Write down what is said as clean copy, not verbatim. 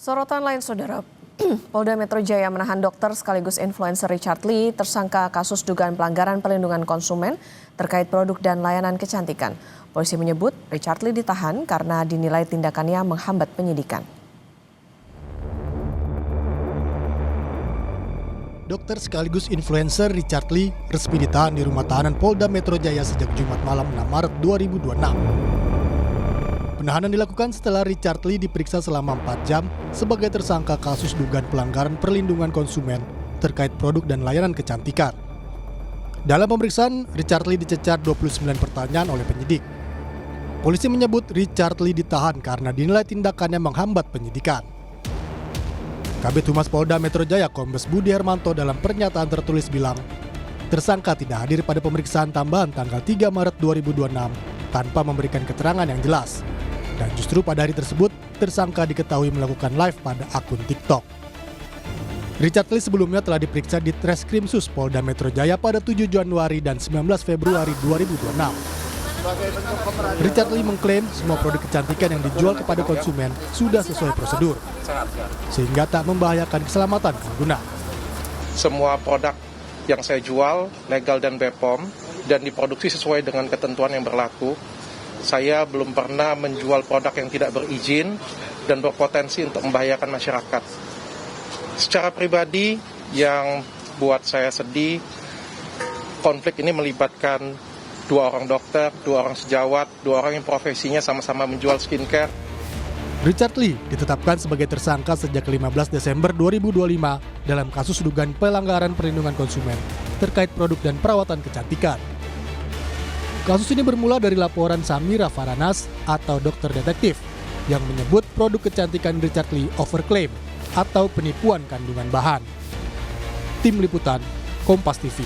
Sorotan lain, Saudara. Polda Metro Jaya menahan dokter sekaligus influencer Richard Lee tersangka kasus dugaan pelanggaran perlindungan konsumen terkait produk dan layanan kecantikan. Polisi menyebut Richard Lee ditahan karena dinilai tindakannya menghambat penyidikan. Dokter sekaligus influencer Richard Lee resmi ditahan di rumah tahanan Polda Metro Jaya sejak Jumat malam 6 Maret 2026. Penahanan dilakukan setelah Richard Lee diperiksa selama 4 jam sebagai tersangka kasus dugaan pelanggaran perlindungan konsumen terkait produk dan layanan kecantikan. Dalam pemeriksaan, Richard Lee dicecar 29 pertanyaan oleh penyidik. Polisi menyebut Richard Lee ditahan karena dinilai tindakannya menghambat penyidikan. Kabid Humas Polda Metro Jaya Kombes Budi Hermanto dalam pernyataan tertulis bilang, tersangka tidak hadir pada pemeriksaan tambahan tanggal 3 Maret 2026 tanpa memberikan keterangan yang jelas. Dan justru pada hari tersebut, tersangka diketahui melakukan live pada akun TikTok. Richard Lee sebelumnya telah diperiksa di Treskrimsus Polda Metro Jaya pada 7 Januari dan 19 Februari 2026. Richard Lee mengklaim semua produk kecantikan yang dijual kepada konsumen sudah sesuai prosedur, sehingga tak membahayakan keselamatan pengguna. Semua produk yang saya jual legal dan BPOM dan diproduksi sesuai dengan ketentuan yang berlaku. Saya belum pernah menjual produk yang tidak berizin dan berpotensi untuk membahayakan masyarakat. Secara pribadi, yang buat saya sedih, konflik ini melibatkan 2 orang dokter, 2 orang sejawat, 2 orang yang profesinya sama-sama menjual skincare. Richard Lee ditetapkan sebagai tersangka sejak 15 Desember 2025 dalam kasus dugaan pelanggaran perlindungan konsumen terkait produk dan perawatan kecantikan. Kasus ini bermula dari laporan Samira Faranas atau dokter detektif yang menyebut produk kecantikan Richard Lee overclaim atau penipuan kandungan bahan. Tim Liputan, Kompas TV.